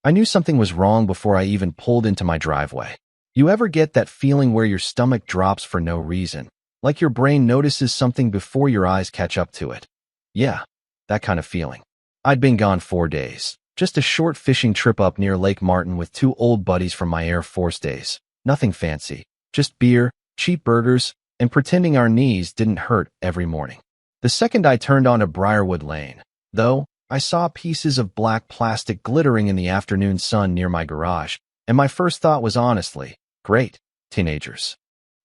I knew something was wrong before I even pulled into my driveway. You ever get that feeling where your stomach drops for no reason, like your brain notices something before your eyes catch up to it? Yeah, that kind of feeling. I'd been gone 4 days. Just a short fishing trip up near Lake Martin with 2 old buddies from my Air Force days. Nothing fancy. Just beer, cheap burgers, and pretending our knees didn't hurt every morning. The second I turned onto Briarwood Lane, though, I saw pieces of black plastic glittering in the afternoon sun near my garage, and my first thought was honestly, great, teenagers.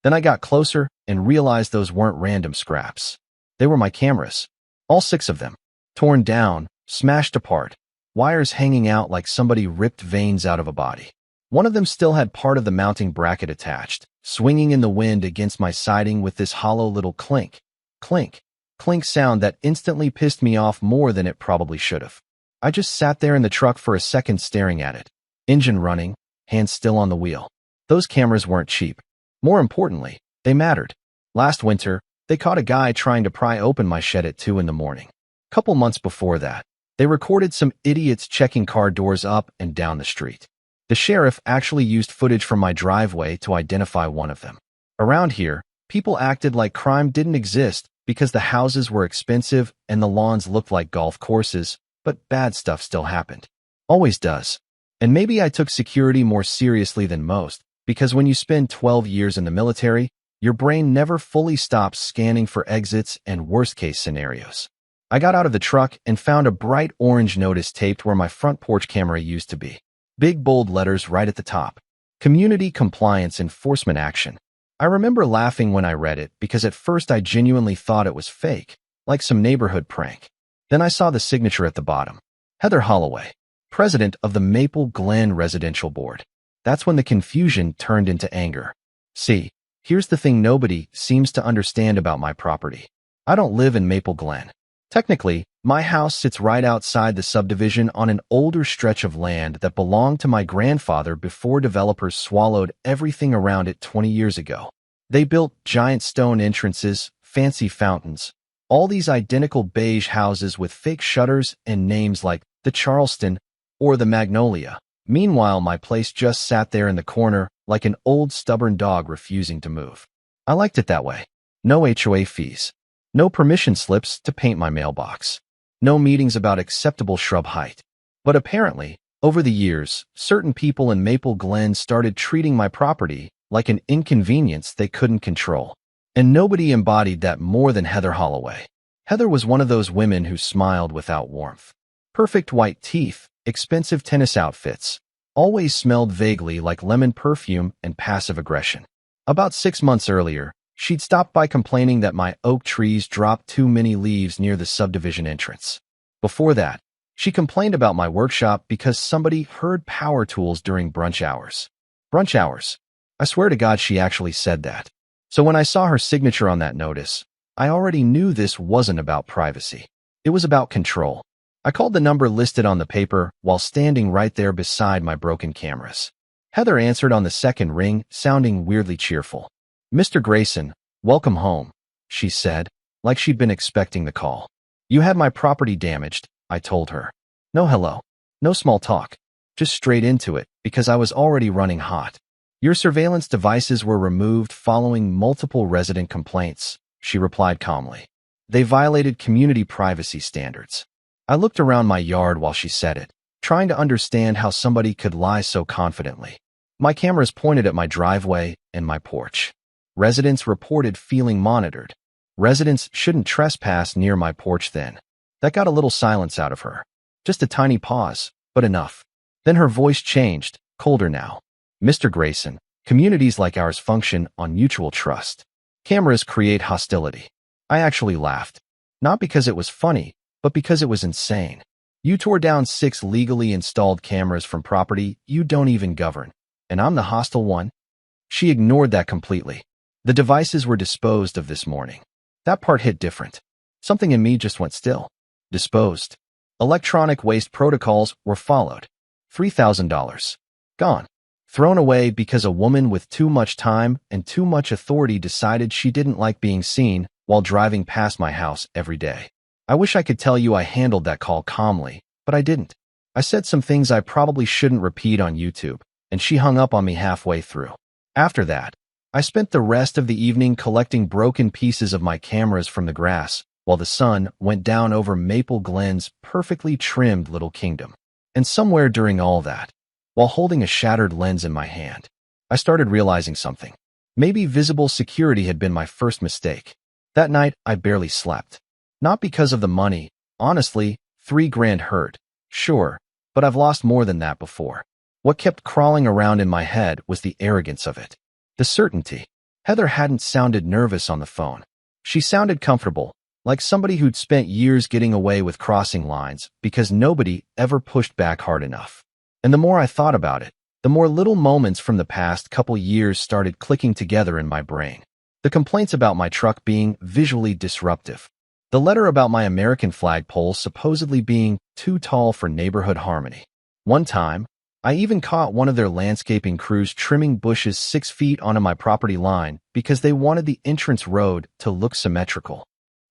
Then I got closer and realized those weren't random scraps. They were my cameras. All 6 of them. Torn down, smashed apart, wires hanging out like somebody ripped veins out of a body. One of them still had part of the mounting bracket attached, swinging in the wind against my siding with this hollow little clink, clink, clink sound that instantly pissed me off more than it probably should have. I just sat there in the truck for a second staring at it. Engine running, hands still on the wheel. Those cameras weren't cheap. More importantly, they mattered. Last winter, they caught a guy trying to pry open my shed at 2 in the morning. Couple months before that, they recorded some idiots checking car doors up and down the street. The sheriff actually used footage from my driveway to identify one of them. Around here, people acted like crime didn't exist because the houses were expensive and the lawns looked like golf courses, but bad stuff still happened. Always does. And maybe I took security more seriously than most, because when you spend 12 years in the military, your brain never fully stops scanning for exits and worst-case scenarios. I got out of the truck and found a bright orange notice taped where my front porch camera used to be. Big bold letters right at the top. Community Compliance Enforcement Action. I remember laughing when I read it because at first I genuinely thought it was fake, like some neighborhood prank. Then I saw the signature at the bottom. Heather Holloway, president of the Maple Glen Residential Board. That's when the confusion turned into anger. See, here's the thing nobody seems to understand about my property. I don't live in Maple Glen. Technically, my house sits right outside the subdivision on an older stretch of land that belonged to my grandfather before developers swallowed everything around it 20 years ago. They built giant stone entrances, fancy fountains, all these identical beige houses with fake shutters and names like the Charleston or the Magnolia. Meanwhile, my place just sat there in the corner like an old stubborn dog refusing to move. I liked it that way. No HOA fees. No permission slips to paint my mailbox. No meetings about acceptable shrub height. But apparently, over the years, certain people in Maple Glen started treating my property like an inconvenience they couldn't control. And nobody embodied that more than Heather Holloway. Heather was one of those women who smiled without warmth. Perfect white teeth, expensive tennis outfits, always smelled vaguely like lemon perfume and passive aggression. About 6 months earlier, she'd stopped by complaining that my oak trees dropped too many leaves near the subdivision entrance. Before that, she complained about my workshop because somebody heard power tools during brunch hours. Brunch hours. I swear to God she actually said that. So when I saw her signature on that notice, I already knew this wasn't about privacy. It was about control. I called the number listed on the paper while standing right there beside my broken cameras. Heather answered on the second ring, sounding weirdly cheerful. "Mr. Grayson, welcome home," she said, like she'd been expecting the call. "You had my property damaged," I told her. No hello. No small talk. Just straight into it, because I was already running hot. "Your surveillance devices were removed following multiple resident complaints," she replied calmly. "They violated community privacy standards." I looked around my yard while she said it, trying to understand how somebody could lie so confidently. My cameras pointed at my driveway and my porch. Residents reported feeling monitored. Residents shouldn't trespass near my porch then. That got a little silence out of her. Just a tiny pause, but enough. Then her voice changed, colder now. "Mr. Grayson, communities like ours function on mutual trust. Cameras create hostility." I actually laughed. Not because it was funny, but because it was insane. You tore down 6 legally installed cameras from property you don't even govern, and I'm the hostile one? She ignored that completely. The devices were disposed of this morning. That part hit different. Something in me just went still. Disposed. Electronic waste protocols were followed. $3,000. Gone. Thrown away because a woman with too much time and too much authority decided she didn't like being seen while driving past my house every day. I wish I could tell you I handled that call calmly, but I didn't. I said some things I probably shouldn't repeat on YouTube, and she hung up on me halfway through. After that, I spent the rest of the evening collecting broken pieces of my cameras from the grass, while the sun went down over Maple Glen's perfectly trimmed little kingdom. And somewhere during all that, while holding a shattered lens in my hand, I started realizing something. Maybe visible security had been my first mistake. That night, I barely slept. Not because of the money. Honestly, $3,000 hurt. Sure, but I've lost more than that before. What kept crawling around in my head was the arrogance of it. The certainty. Heather hadn't sounded nervous on the phone. She sounded comfortable, like somebody who'd spent years getting away with crossing lines because nobody ever pushed back hard enough. And the more I thought about it, the more little moments from the past couple years started clicking together in my brain. The complaints about my truck being visually disruptive. The letter about my American flagpole supposedly being too tall for neighborhood harmony. One time, I even caught one of their landscaping crews trimming bushes 6 feet onto my property line because they wanted the entrance road to look symmetrical.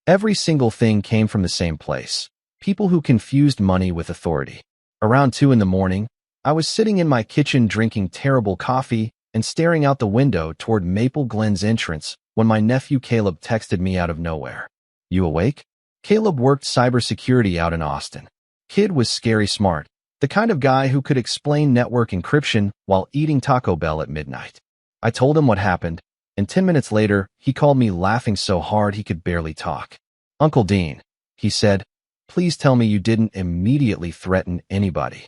Every single thing came from the same place. People who confused money with authority. Around 2 in the morning, I was sitting in my kitchen drinking terrible coffee and staring out the window toward Maple Glen's entrance when my nephew Caleb texted me out of nowhere. "You awake?" Caleb worked cybersecurity out in Austin. Kid was scary smart, the kind of guy who could explain network encryption while eating Taco Bell at midnight. I told him what happened, and 10 minutes later, he called me laughing so hard he could barely talk. "Uncle Dean," he said, "please tell me you didn't immediately threaten anybody."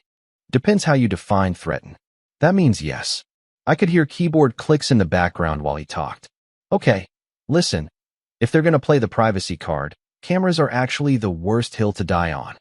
Depends how you define threaten. That means yes. I could hear keyboard clicks in the background while he talked. "Okay, listen. If they're going to play the privacy card, cameras are actually the worst hill to die on."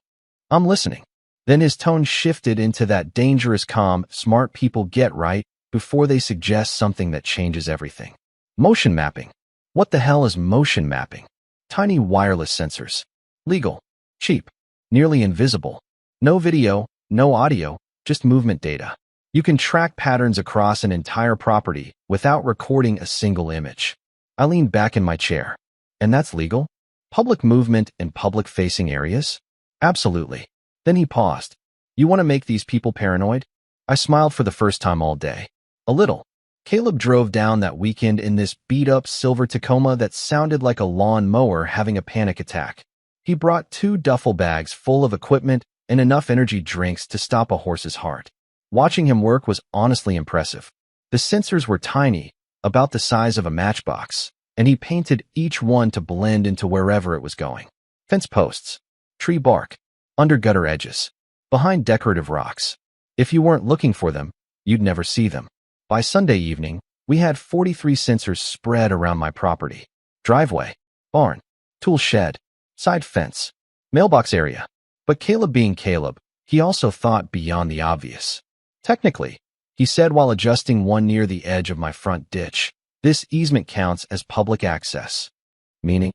"I'm listening." Then his tone shifted into that dangerous calm, smart people get right before they suggest something that changes everything. Motion mapping. What the hell is motion mapping? Tiny wireless sensors. Legal. Cheap. Nearly invisible. No video, no audio, just movement data. You can track patterns across an entire property without recording a single image. I leaned back in my chair. And that's legal? Public movement in public-facing areas? Absolutely. Then he paused. "You want to make these people paranoid?" I smiled for the first time all day. "A little." Caleb drove down that weekend in this beat-up silver Tacoma that sounded like a lawn mower having a panic attack. He brought 2 duffel bags full of equipment and enough energy drinks to stop a horse's heart. Watching him work was honestly impressive. The sensors were tiny, about the size of a matchbox, and he painted each one to blend into wherever it was going. Fence posts, tree bark, under gutter edges, behind decorative rocks. If you weren't looking for them, you'd never see them. By Sunday evening, we had 43 sensors spread around my property. Driveway, barn, tool shed, side fence, mailbox area. But Caleb being Caleb, he also thought beyond the obvious. "Technically," he said while adjusting one near the edge of my front ditch, "this easement counts as public access." Meaning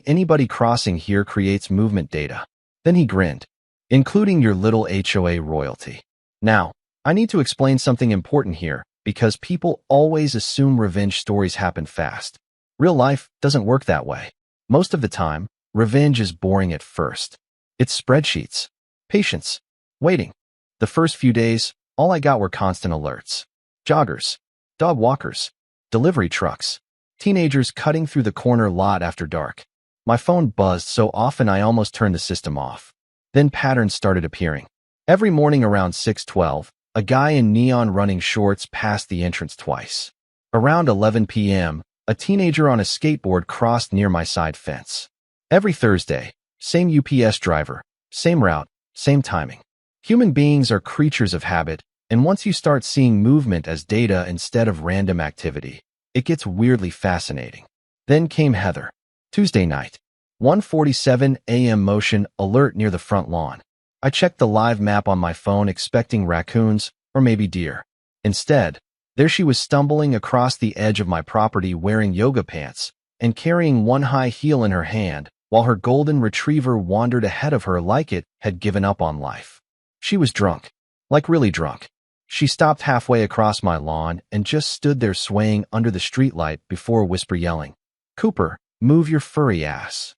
anybody crossing here creates movement data. Then he grinned. "Including your little HOA royalty." Now, I need to explain something important here, because people always assume revenge stories happen fast. Real life doesn't work that way. Most of the time, revenge is boring at first. It's spreadsheets, patience, waiting. The first few days, all I got were constant alerts. Joggers, dog walkers, delivery trucks, teenagers cutting through the corner lot after dark. My phone buzzed so often I almost turned the system off. Then patterns started appearing. Every morning around 6:12, a guy in neon running shorts passed the entrance twice. Around 11 p.m., a teenager on a skateboard crossed near my side fence. Every Thursday, same UPS driver, same route, same timing. Human beings are creatures of habit, and once you start seeing movement as data instead of random activity, it gets weirdly fascinating. Then came Heather. Tuesday night. 1:47 a.m. motion alert near the front lawn. I checked the live map on my phone expecting raccoons or maybe deer. Instead, there she was stumbling across the edge of my property wearing yoga pants and carrying one high heel in her hand while her golden retriever wandered ahead of her like it had given up on life. She was drunk. Like really drunk. She stopped halfway across my lawn and just stood there swaying under the streetlight before a whisper yelling, "Cooper, move your furry ass."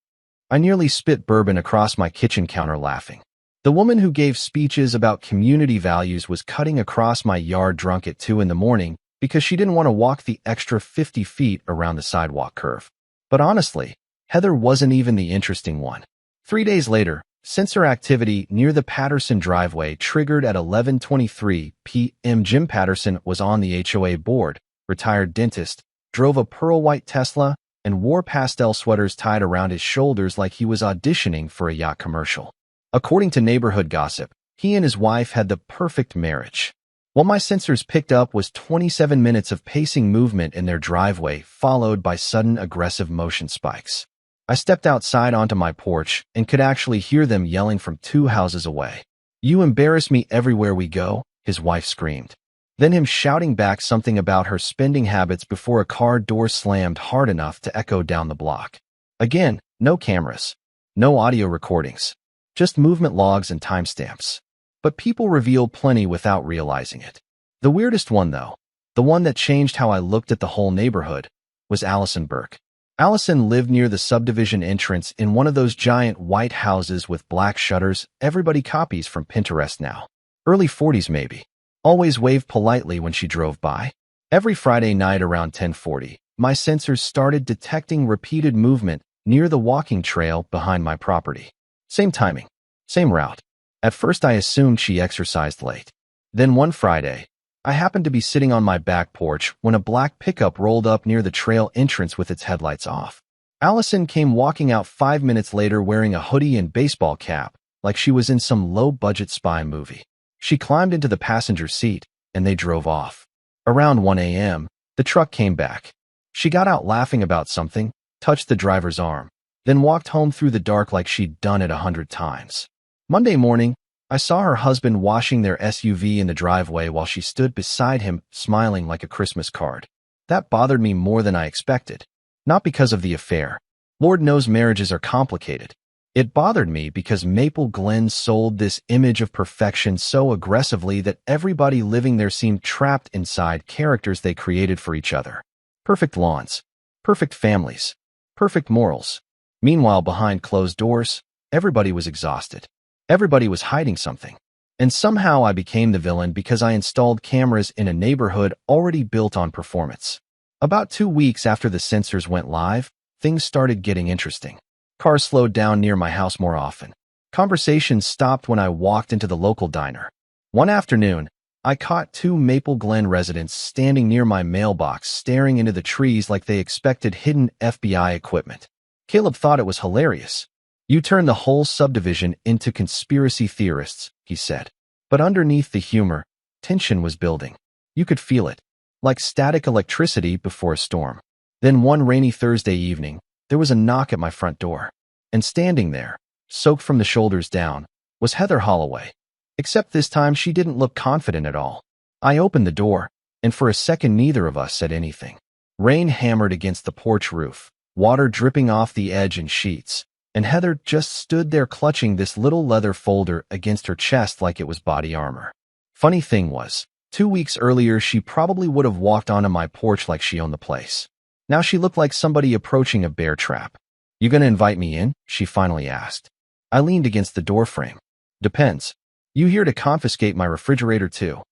I nearly spit bourbon across my kitchen counter laughing. The woman who gave speeches about community values was cutting across my yard drunk at 2 in the morning because she didn't want to walk the extra 50 feet around the sidewalk curve. But honestly, Heather wasn't even the interesting one. 3 days later, sensor activity near the Patterson driveway triggered at 11:23 p.m. Jim Patterson was on the HOA board, retired dentist, drove a pearl white Tesla, and wore pastel sweaters tied around his shoulders like he was auditioning for a yacht commercial. According to neighborhood gossip, he and his wife had the perfect marriage. What my sensors picked up was 27 minutes of pacing movement in their driveway, followed by sudden aggressive motion spikes. I stepped outside onto my porch and could actually hear them yelling from 2 houses away. "You embarrass me everywhere we go," his wife screamed. Then him shouting back something about her spending habits before a car door slammed hard enough to echo down the block. Again, no cameras, no audio recordings, just movement logs and timestamps. But people reveal plenty without realizing it. The weirdest one, though, the one that changed how I looked at the whole neighborhood, was Allison Burke. Allison lived near the subdivision entrance in one of those giant white houses with black shutters everybody copies from Pinterest now. Early 40s maybe. Always waved politely when she drove by. Every Friday night around 10:40, my sensors started detecting repeated movement near the walking trail behind my property. Same timing, same route. At first I assumed she exercised late. Then one Friday, I happened to be sitting on my back porch when a black pickup rolled up near the trail entrance with its headlights off. Allison came walking out 5 minutes later wearing a hoodie and baseball cap, like she was in some low-budget spy movie. She climbed into the passenger seat, and they drove off. Around 1 a.m., the truck came back. She got out laughing about something, touched the driver's arm, then walked home through the dark like she'd done it 100 times. Monday morning, I saw her husband washing their SUV in the driveway while she stood beside him, smiling like a Christmas card. That bothered me more than I expected. Not because of the affair. Lord knows marriages are complicated. It bothered me because Maple Glen sold this image of perfection so aggressively that everybody living there seemed trapped inside characters they created for each other. Perfect lawns, perfect families, perfect morals. Meanwhile, behind closed doors, everybody was exhausted. Everybody was hiding something. And somehow I became the villain because I installed cameras in a neighborhood already built on performance. About 2 weeks after the sensors went live, things started getting interesting. Cars slowed down near my house more often. Conversations stopped when I walked into the local diner. One afternoon, I caught 2 Maple Glen residents standing near my mailbox staring into the trees like they expected hidden FBI equipment. Caleb thought it was hilarious. "You turned the whole subdivision into conspiracy theorists," he said. But underneath the humor, tension was building. You could feel it, like static electricity before a storm. Then one rainy Thursday evening, there was a knock at my front door. And standing there, soaked from the shoulders down, was Heather Holloway. Except this time she didn't look confident at all. I opened the door, and for a second neither of us said anything. Rain hammered against the porch roof, water dripping off the edge in sheets, and Heather just stood there clutching this little leather folder against her chest like it was body armor. Funny thing was, 2 weeks earlier she probably would have walked onto my porch like she owned the place. Now she looked like somebody approaching a bear trap. "You gonna invite me in?" she finally asked. I leaned against the doorframe. "Depends. You here to confiscate my refrigerator too?"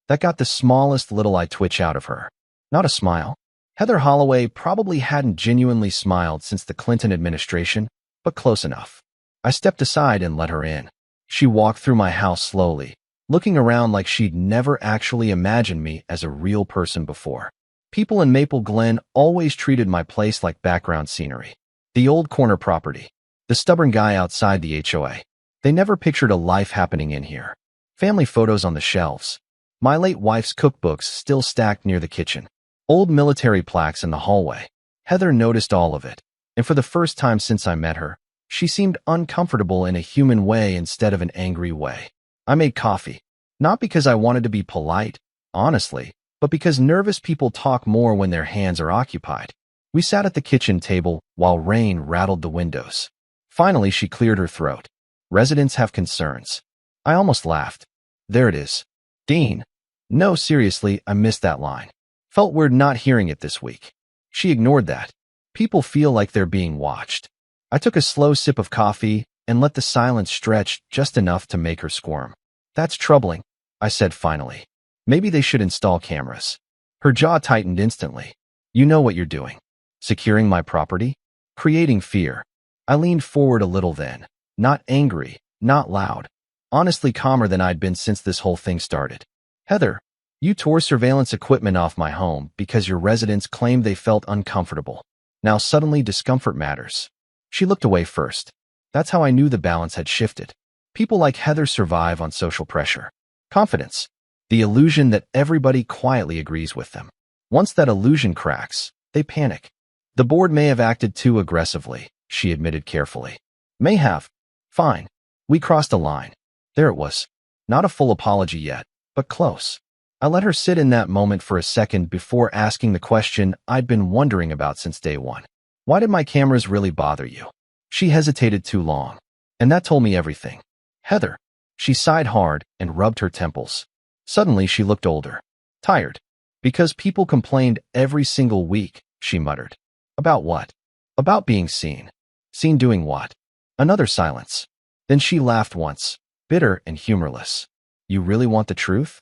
That got the smallest little eye twitch out of her. Not a smile. Heather Holloway probably hadn't genuinely smiled since the Clinton administration, but close enough. I stepped aside and let her in. She walked through my house slowly, looking around like she'd never actually imagined me as a real person before. People in Maple Glen always treated my place like background scenery. The old corner property. The stubborn guy outside the HOA. They never pictured a life happening in here. Family photos on the shelves. My late wife's cookbooks still stacked near the kitchen. Old military plaques in the hallway. Heather noticed all of it, and for the first time since I met her, she seemed uncomfortable in a human way instead of an angry way. I made coffee. Not because I wanted to be polite, honestly, but because nervous people talk more when their hands are occupied. We sat at the kitchen table while rain rattled the windows. Finally, she cleared her throat. "Residents have concerns." I almost laughed. There it is. Dean. No, seriously, I missed that line. Felt weird not hearing it this week. She ignored that. People feel like they're being watched. I took a slow sip of coffee, and let the silence stretch just enough to make her squirm. That's troubling, I said finally. Maybe they should install cameras. Her jaw tightened instantly. You know what you're doing. Securing my property? Creating fear. I leaned forward a little then. Not angry, not loud. Honestly calmer than I'd been since this whole thing started. Heather, you tore surveillance equipment off my home because your residents claimed they felt uncomfortable. Now suddenly discomfort matters. She looked away first. That's how I knew the balance had shifted. People like Heather survive on social pressure. Confidence. The illusion that everybody quietly agrees with them. Once that illusion cracks, they panic. The board may have acted too aggressively, she admitted carefully. May have. Fine. We crossed a line. There it was. Not a full apology yet, but close. I let her sit in that moment for a second before asking the question I'd been wondering about since day one. Why did my cameras really bother you? She hesitated too long. And that told me everything. Heather. She sighed hard and rubbed her temples. Suddenly she looked older. Tired. Because people complained every single week, she muttered. About what? About being seen. Seen doing what? Another silence. Then she laughed once, bitter and humorless. You really want the truth?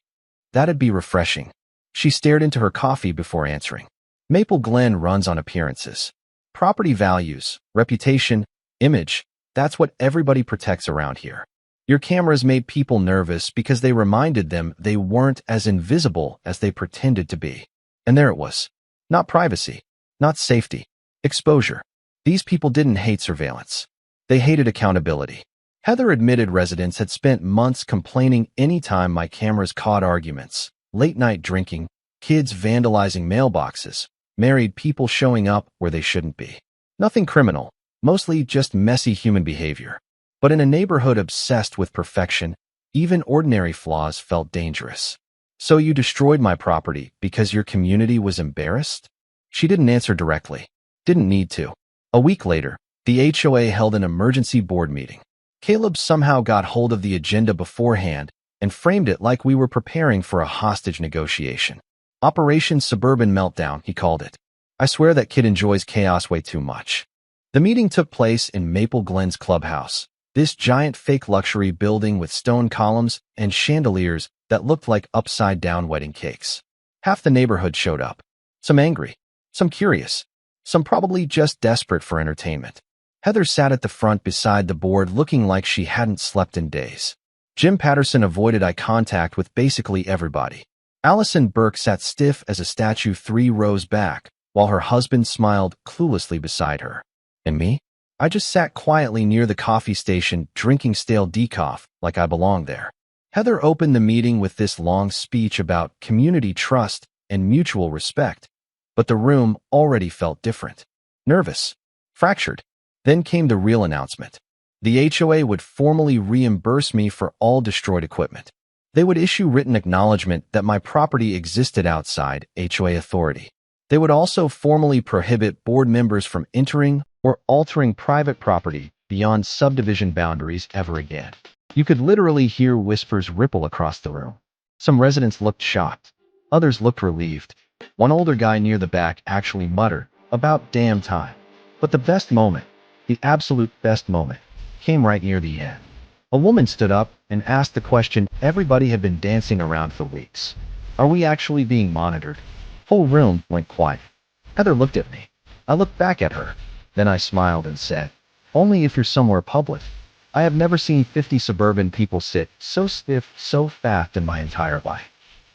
That'd be refreshing. She stared into her coffee before answering. Maple Glen runs on appearances. Property values, reputation, image, that's what everybody protects around here. Your cameras made people nervous because they reminded them they weren't as invisible as they pretended to be. And there it was. Not privacy, not safety, exposure. These people didn't hate surveillance. They hated accountability. Heather admitted residents had spent months complaining anytime my cameras caught arguments, late-night drinking, kids vandalizing mailboxes, married people showing up where they shouldn't be. Nothing criminal, mostly just messy human behavior. But in a neighborhood obsessed with perfection, even ordinary flaws felt dangerous. So you destroyed my property because your community was embarrassed? She didn't answer directly. Didn't need to. A week later, the HOA held an emergency board meeting. Caleb somehow got hold of the agenda beforehand and framed it like we were preparing for a hostage negotiation. Operation Suburban Meltdown, he called it. I swear that kid enjoys chaos way too much. The meeting took place in Maple Glen's clubhouse, this giant fake luxury building with stone columns and chandeliers that looked like upside-down wedding cakes. Half the neighborhood showed up. Some angry, some curious, some probably just desperate for entertainment. Heather sat at the front beside the board looking like she hadn't slept in days. Jim Patterson avoided eye contact with basically everybody. Allison Burke sat stiff as a statue 3 rows back, while her husband smiled cluelessly beside her. And me? I just sat quietly near the coffee station drinking stale decaf like I belonged there. Heather opened the meeting with this long speech about community trust and mutual respect, but the room already felt different. Nervous. Fractured. Then came the real announcement. The HOA would formally reimburse me for all destroyed equipment. They would issue written acknowledgement that my property existed outside HOA authority. They would also formally prohibit board members from entering or altering private property beyond subdivision boundaries ever again. You could literally hear whispers ripple across the room. Some residents looked shocked. Others looked relieved. One older guy near the back actually muttered, "About damn time." But the best moment, the absolute best moment, came right near the end. A woman stood up and asked the question everybody had been dancing around for weeks. Are we actually being monitored? Whole room went quiet. Heather looked at me. I looked back at her. Then I smiled and said, "Only if you're somewhere public." I have never seen 50 suburban people sit so stiff, so fast in my entire life.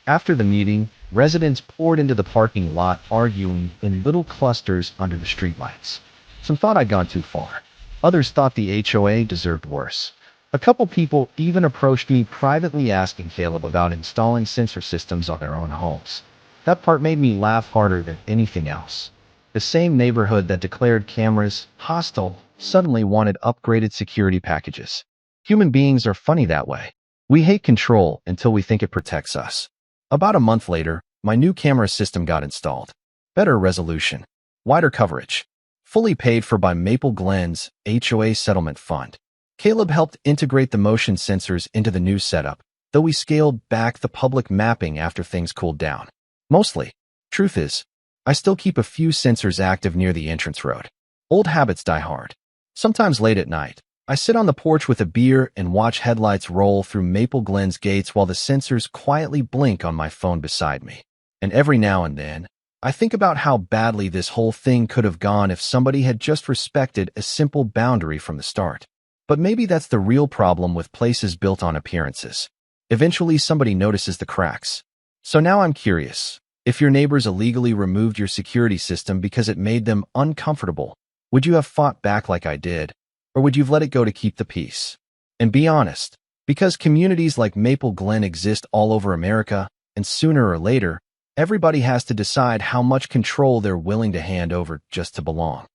After the meeting, residents poured into the parking lot arguing in little clusters under the streetlights. Some thought I'd gone too far. Others thought the HOA deserved worse. A couple people even approached me privately asking Caleb about installing sensor systems on their own homes. That part made me laugh harder than anything else. The same neighborhood that declared cameras hostile suddenly wanted upgraded security packages. Human beings are funny that way. We hate control until we think it protects us. About a month later, my new camera system got installed. Better resolution, wider coverage. Fully paid for by Maple Glen's HOA settlement fund. Caleb helped integrate the motion sensors into the new setup, though we scaled back the public mapping after things cooled down. Mostly. Truth is, I still keep a few sensors active near the entrance road. Old habits die hard. Sometimes late at night, I sit on the porch with a beer and watch headlights roll through Maple Glen's gates while the sensors quietly blink on my phone beside me. And every now and then, I think about how badly this whole thing could have gone if somebody had just respected a simple boundary from the start. But maybe that's the real problem with places built on appearances. Eventually, somebody notices the cracks. So now I'm curious, if your neighbors illegally removed your security system because it made them uncomfortable, would you have fought back like I did? Or would you have let it go to keep the peace? And be honest, because communities like Maple Glen exist all over America, and sooner or later, everybody has to decide how much control they're willing to hand over just to belong.